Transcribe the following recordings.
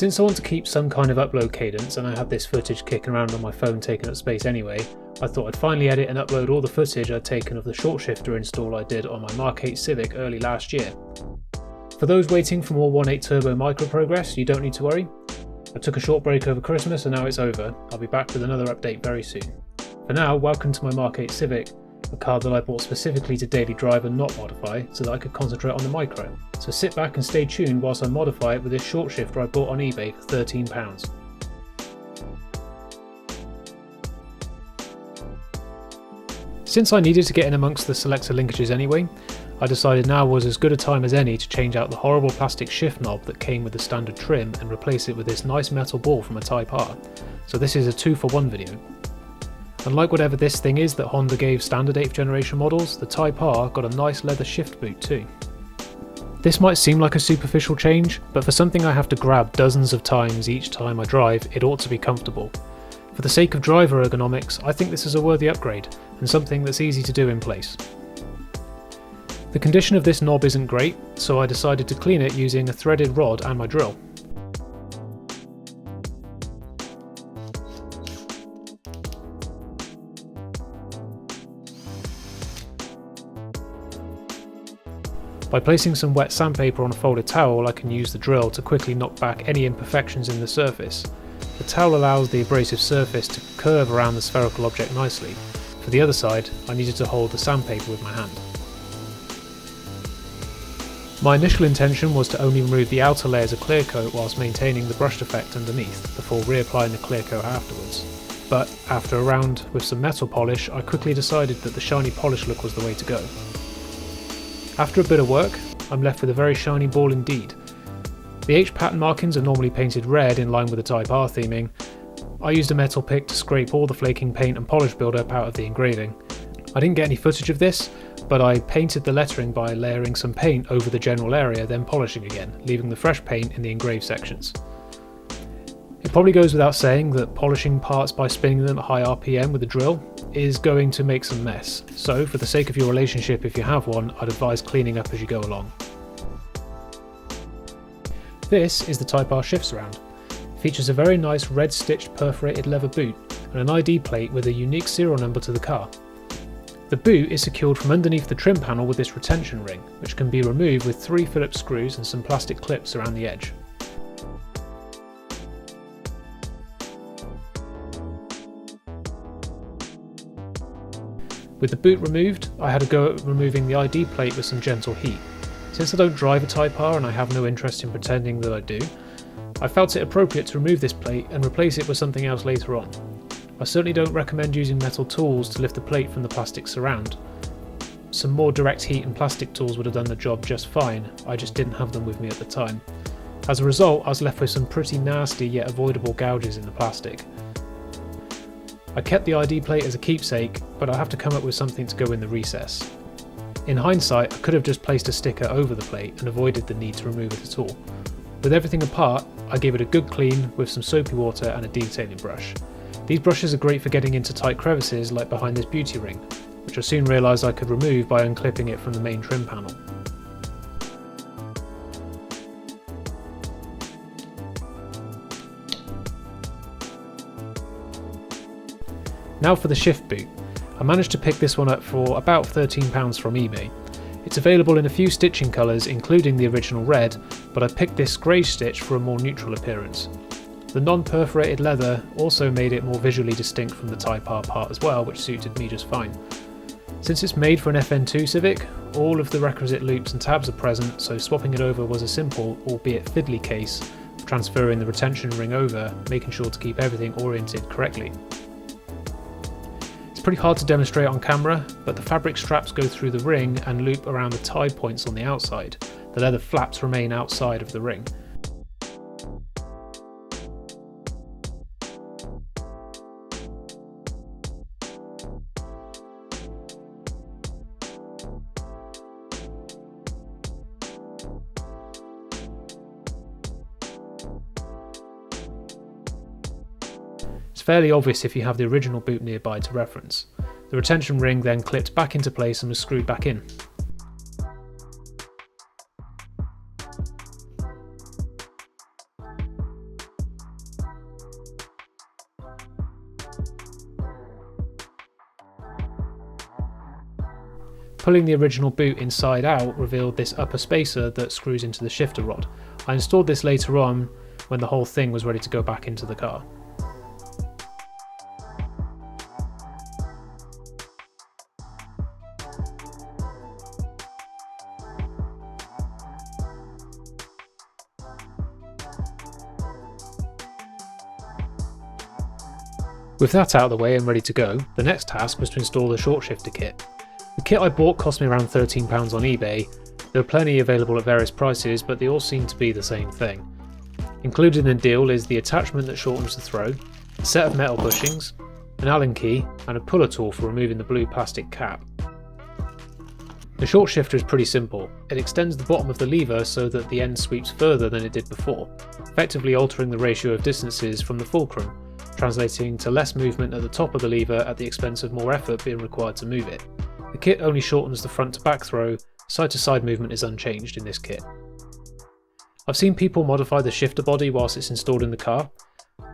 Since I want to keep some kind of upload cadence and I have this footage kicking around on my phone taking up space anyway, I thought I'd finally edit and upload all the footage I'd taken of the short shifter install I did on my Mark 8 Civic early last year. For those waiting for more 1.8 turbo micro progress, you don't need to worry. I took a short break over Christmas and now it's over. I'll be back with another update very soon. For now, welcome to my Mark 8 Civic, a car that I bought specifically to daily drive and not modify so that I could concentrate on the micro. So sit back and stay tuned whilst I modify it with this short shifter I bought on eBay for £13. Since I needed to get in amongst the selector linkages anyway, I decided now was as good a time as any to change out the horrible plastic shift knob that came with the standard trim and replace it with this nice metal ball from a Type-R. So this is a 2-for-1 video. Unlike whatever this thing is that Honda gave standard 8th generation models, the Type-R got a nice leather shift boot too. This might seem like a superficial change, but for something I have to grab dozens of times each time I drive, it ought to be comfortable. For the sake of driver ergonomics, I think this is a worthy upgrade, and something that's easy to do in place. The condition of this knob isn't great, so I decided to clean it using a threaded rod and my drill. By placing some wet sandpaper on a folded towel, I can use the drill to quickly knock back any imperfections in the surface. The towel allows the abrasive surface to curve around the spherical object nicely. For the other side, I needed to hold the sandpaper with my hand. My initial intention was to only remove the outer layers of clear coat whilst maintaining the brushed effect underneath, before reapplying the clear coat afterwards. But after a round with some metal polish, I quickly decided that the shiny polish look was the way to go. After a bit of work, I'm left with a very shiny ball indeed. The H pattern markings are normally painted red in line with the Type-R theming. I used a metal pick to scrape all the flaking paint and polish buildup out of the engraving. I didn't get any footage of this, but I painted the lettering by layering some paint over the general area, then polishing again, leaving the fresh paint in the engraved sections. It probably goes without saying that polishing parts by spinning them at high RPM with a drill is going to make some mess, so for the sake of your relationship if you have one, I'd advise cleaning up as you go along. This is the Type-R shift surround. It features a very nice red stitched perforated leather boot and an ID plate with a unique serial number to the car. The boot is secured from underneath the trim panel with this retention ring, which can be removed with 3 Phillips screws and some plastic clips around the edge. With the boot removed, I had a go at removing the ID plate with some gentle heat. Since I don't drive a Type-R and I have no interest in pretending that I do, I felt it appropriate to remove this plate and replace it with something else later on. I certainly don't recommend using metal tools to lift the plate from the plastic surround. Some more direct heat and plastic tools would have done the job just fine, I just didn't have them with me at the time. As a result, I was left with some pretty nasty yet avoidable gouges in the plastic. I kept the ID plate as a keepsake, but I have to come up with something to go in the recess. In hindsight, I could have just placed a sticker over the plate and avoided the need to remove it at all. With everything apart, I gave it a good clean with some soapy water and a detailing brush. These brushes are great for getting into tight crevices like behind this beauty ring, which I soon realised I could remove by unclipping it from the main trim panel. Now for the shift boot. I managed to pick this one up for about £13 from eBay. It's available in a few stitching colours including the original red, but I picked this grey stitch for a more neutral appearance. The non-perforated leather also made it more visually distinct from the Type-R part as well, which suited me just fine. Since it's made for an FN2 Civic, all of the requisite loops and tabs are present, so swapping it over was a simple, albeit fiddly case of transferring the retention ring over, making sure to keep everything oriented correctly. It's pretty hard to demonstrate on camera, but the fabric straps go through the ring and loop around the tie points on the outside. The leather flaps remain outside of the ring. It's fairly obvious if you have the original boot nearby to reference. The retention ring then clipped back into place and was screwed back in. Pulling the original boot inside out revealed this upper spacer that screws into the shifter rod. I installed this later on when the whole thing was ready to go back into the car. With that out of the way and ready to go, the next task was to install the short shifter kit. The kit I bought cost me around £13 on eBay. There were plenty available at various prices, but they all seem to be the same thing. Included in the deal is the attachment that shortens the throw, a set of metal bushings, an Allen key, and a puller tool for removing the blue plastic cap. The short shifter is pretty simple. It extends the bottom of the lever so that the end sweeps further than it did before, effectively altering the ratio of distances from the fulcrum, translating to less movement at the top of the lever at the expense of more effort being required to move it. The kit only shortens the front to back throw, side to side movement is unchanged in this kit. I've seen people modify the shifter body whilst it's installed in the car,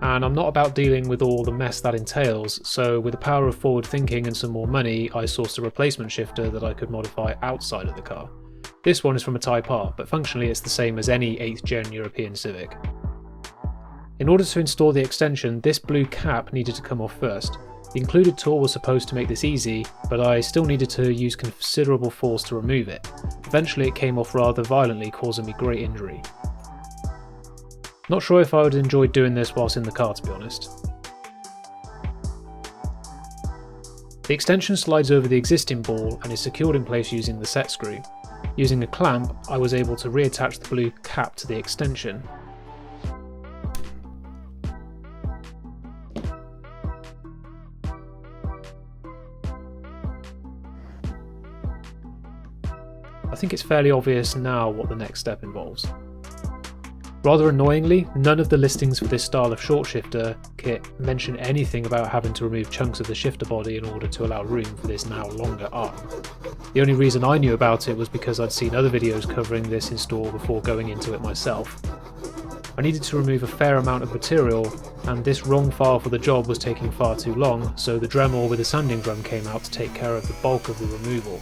and I'm not about dealing with all the mess that entails, so with the power of forward thinking and some more money, I sourced a replacement shifter that I could modify outside of the car. This one is from a Type-R, but functionally it's the same as any 8th gen European Civic. In order to install the extension, this blue cap needed to come off first. The included tool was supposed to make this easy, but I still needed to use considerable force to remove it. Eventually it came off rather violently, causing me great injury. Not sure if I would enjoy doing this whilst in the car, to be honest. The extension slides over the existing ball and is secured in place using the set screw. Using a clamp, I was able to reattach the blue cap to the extension. I think it's fairly obvious now what the next step involves. Rather annoyingly, none of the listings for this style of short shifter kit mention anything about having to remove chunks of the shifter body in order to allow room for this now longer arm. The only reason I knew about it was because I'd seen other videos covering this install before going into it myself. I needed to remove a fair amount of material, and this wrong file for the job was taking far too long, so the Dremel with a sanding drum came out to take care of the bulk of the removal.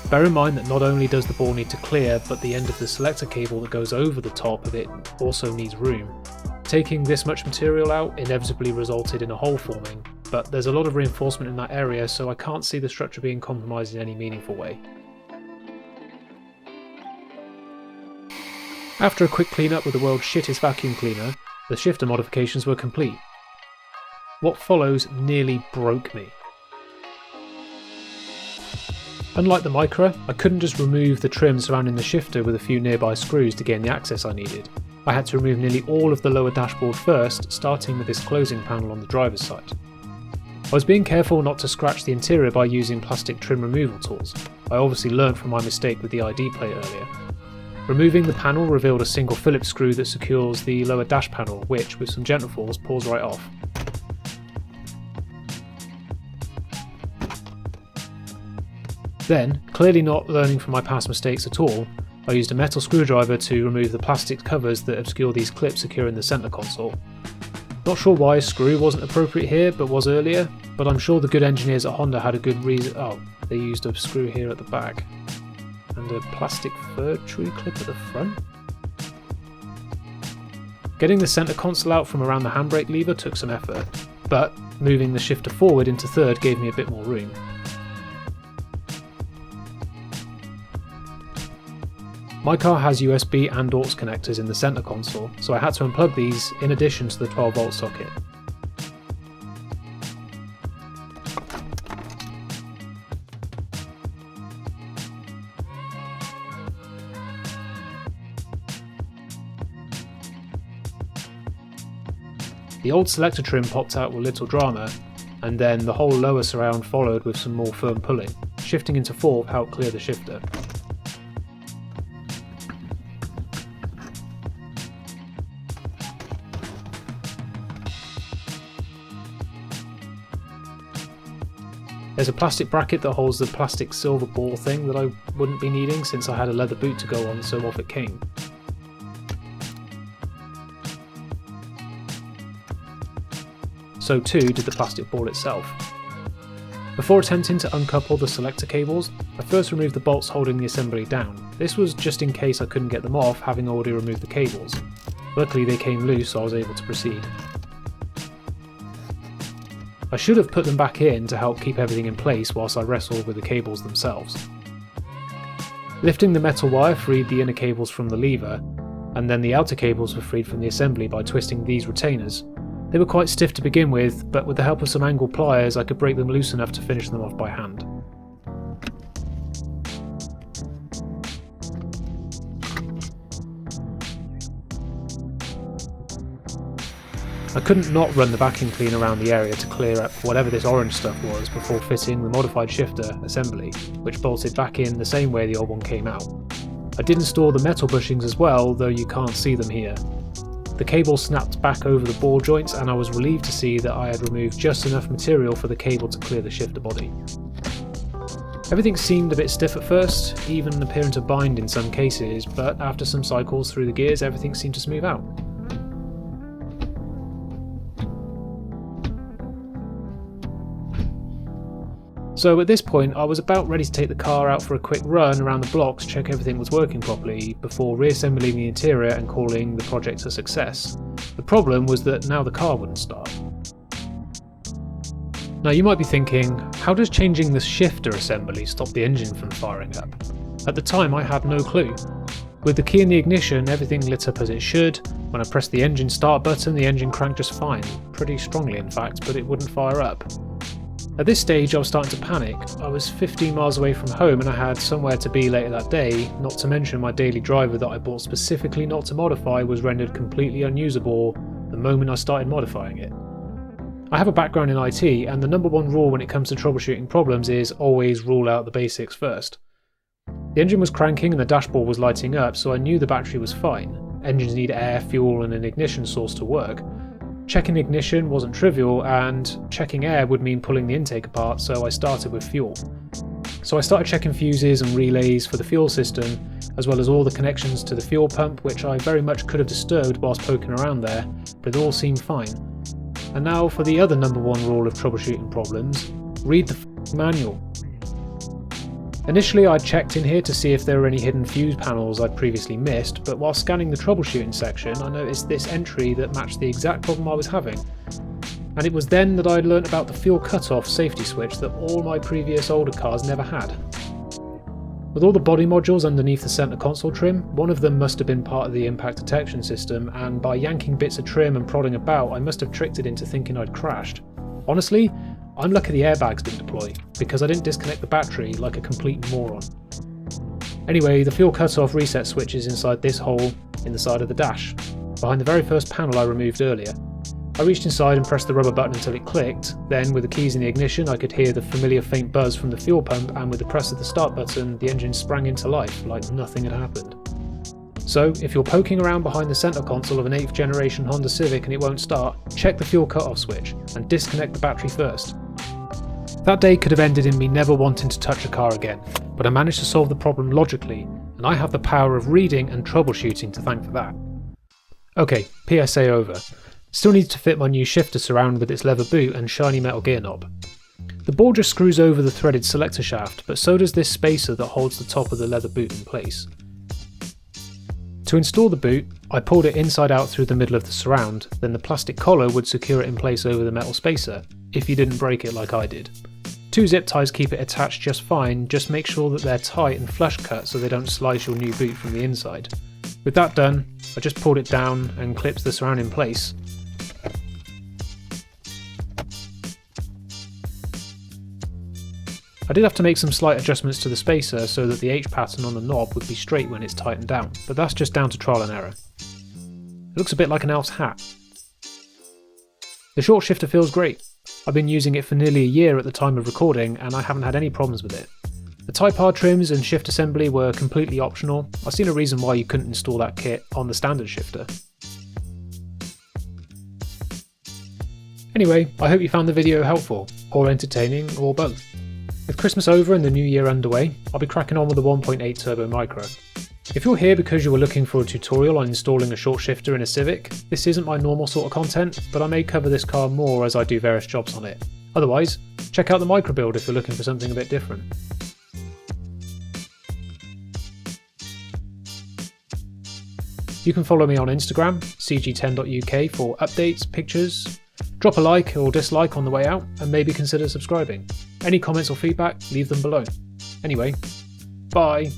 Bear in mind that not only does the ball need to clear, but the end of the selector cable that goes over the top of it also needs room. Taking this much material out inevitably resulted in a hole forming, but there's a lot of reinforcement in that area, so I can't see the structure being compromised in any meaningful way. After a quick clean up with the world's shittest vacuum cleaner, the shifter modifications were complete. What follows nearly broke me. Unlike the Micra, I couldn't just remove the trim surrounding the shifter with a few nearby screws to gain the access I needed. I had to remove nearly all of the lower dashboard first, starting with this closing panel on the driver's side. I was being careful not to scratch the interior by using plastic trim removal tools. I obviously learned from my mistake with the ID plate earlier. Removing the panel revealed a single Phillips screw that secures the lower dash panel, which, with some gentle force, pulls right off. Then, clearly not learning from my past mistakes at all, I used a metal screwdriver to remove the plastic covers that obscure these clips securing the centre console. Not sure why a screw wasn't appropriate here, but was earlier, but I'm sure the good engineers at Honda had a good reason. Oh, they used a screw here at the back. And a plastic fir tree clip at the front? Getting the centre console out from around the handbrake lever took some effort, but moving the shifter forward into third gave me a bit more room. My car has USB and AUX connectors in the centre console, so I had to unplug these in addition to the 12V socket. The old selector trim popped out with little drama, and then the whole lower surround followed with some more firm pulling. Shifting into fourth helped clear the shifter. There's a plastic bracket that holds the plastic silver ball thing that I wouldn't be needing since I had a leather boot to go on, so off it came. So too did the plastic ball itself. Before attempting to uncouple the selector cables, I first removed the bolts holding the assembly down. This was just in case I couldn't get them off, having already removed the cables. Luckily they came loose, so I was able to proceed. I should have put them back in to help keep everything in place whilst I wrestled with the cables themselves. Lifting the metal wire freed the inner cables from the lever, and then the outer cables were freed from the assembly by twisting these retainers. They were quite stiff to begin with, but with the help of some angle pliers I could break them loose enough to finish them off by hand. I couldn't not run the vacuum cleaner around the area to clear up whatever this orange stuff was before fitting the modified shifter assembly, which bolted back in the same way the old one came out. I did install the metal bushings as well, though you can't see them here. The cable snapped back over the ball joints, and I was relieved to see that I had removed just enough material for the cable to clear the shifter body. Everything seemed a bit stiff at first, even appearing to bind in some cases, but after some cycles through the gears everything seemed to smooth out. So at this point I was about ready to take the car out for a quick run around the blocks, check everything was working properly, before reassembling the interior and calling the project a success. The problem was that now the car wouldn't start. Now you might be thinking, how does changing the shifter assembly stop the engine from firing up? At the time I had no clue. With the key in the ignition everything lit up as it should. When I pressed the engine start button the engine cranked just fine, pretty strongly in fact, but it wouldn't fire up. At this stage I was starting to panic. I was 15 miles away from home and I had somewhere to be later that day, not to mention my daily driver that I bought specifically not to modify was rendered completely unusable the moment I started modifying it. I have a background in IT, and the number one rule when it comes to troubleshooting problems is always rule out the basics first. The engine was cranking and the dashboard was lighting up, so I knew the battery was fine. Engines need air, fuel and an ignition source to work. Checking ignition wasn't trivial, and checking air would mean pulling the intake apart, so I started with fuel. So I started checking fuses and relays for the fuel system, as well as all the connections to the fuel pump, which I very much could have disturbed whilst poking around there, but it all seemed fine. And now for the other number one rule of troubleshooting problems: read the manual. Initially I checked in here to see if there were any hidden fuse panels I'd previously missed, but while scanning the troubleshooting section I noticed this entry that matched the exact problem I was having. And it was then that I'd learnt about the fuel cut-off safety switch that all my previous older cars never had. With all the body modules underneath the centre console trim, one of them must have been part of the impact detection system, and by yanking bits of trim and prodding about I must have tricked it into thinking I'd crashed. Honestly, I'm lucky the airbags didn't deploy, because I didn't disconnect the battery like a complete moron. Anyway, the fuel cut-off reset switch is inside this hole in the side of the dash, behind the very first panel I removed earlier. I reached inside and pressed the rubber button until it clicked, then with the keys in the ignition I could hear the familiar faint buzz from the fuel pump, and with the press of the start button the engine sprang into life like nothing had happened. So, if you're poking around behind the centre console of an 8th generation Honda Civic and it won't start, check the fuel cut-off switch and disconnect the battery first. That day could have ended in me never wanting to touch a car again, but I managed to solve the problem logically, and I have the power of reading and troubleshooting to thank for that. Okay, PSA over. Still need to fit my new shifter surround with its leather boot and shiny metal gear knob. The ball just screws over the threaded selector shaft, but so does this spacer that holds the top of the leather boot in place. To install the boot, I pulled it inside out through the middle of the surround, then the plastic collar would secure it in place over the metal spacer, if you didn't break it like I did. 2 zip ties keep it attached just fine, just make sure that they're tight and flush cut so they don't slice your new boot from the inside. With that done, I just pulled it down and clipped the surround in place. I did have to make some slight adjustments to the spacer so that the H pattern on the knob would be straight when it's tightened down, but that's just down to trial and error. It looks a bit like an elf's hat. The short shifter feels great. I've been using it for nearly a year at the time of recording and I haven't had any problems with it. The Type-R trims and shift assembly were completely optional. I see no reason why you couldn't install that kit on the standard shifter. Anyway, I hope you found the video helpful, or entertaining, or both. With Christmas over and the new year underway, I'll be cracking on with the 1.8 Turbo Micro. If you're here because you were looking for a tutorial on installing a short shifter in a Civic, this isn't my normal sort of content, but I may cover this car more as I do various jobs on it. Otherwise, check Check out the micro build if you're looking for something a bit different. You can follow me on Instagram, cg10.uk, for updates, pictures. Drop a like or dislike on the way out, and maybe consider subscribing. Any comments or feedback, leave them below. Anyway, bye!